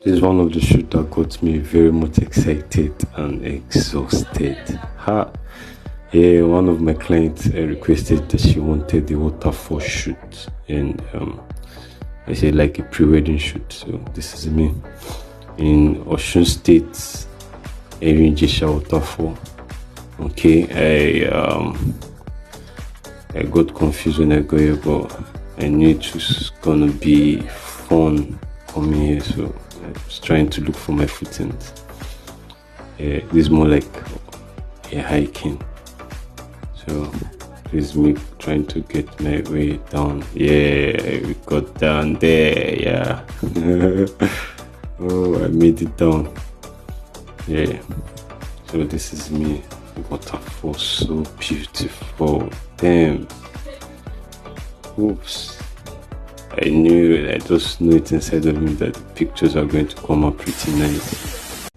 This is one of the shoots that got me very much excited and exhausted. Ha! Yeah, one of my clients requested that she wanted the waterfall shoot, and I said like a pre-wedding shoot. So this is me in Osun State, Erin Ijesha Waterfall. Okay, I got confused when I got here, but I knew it was gonna be fun coming here, so I was trying to look for my footings. This is more like a hiking, so this is me trying to get my way down. Yeah, we got down there. Yeah. Oh, I made it down. Yeah, so this is me. Waterfall, so beautiful. Damn. Oops. I just knew it inside of me that the pictures are going to come out pretty nice.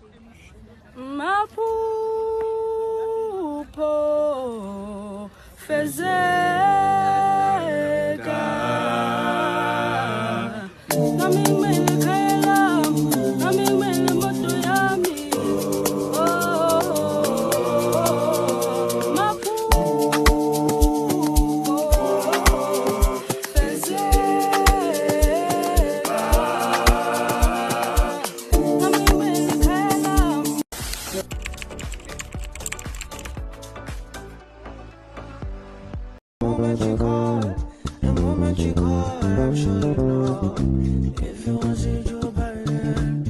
If you want to see your body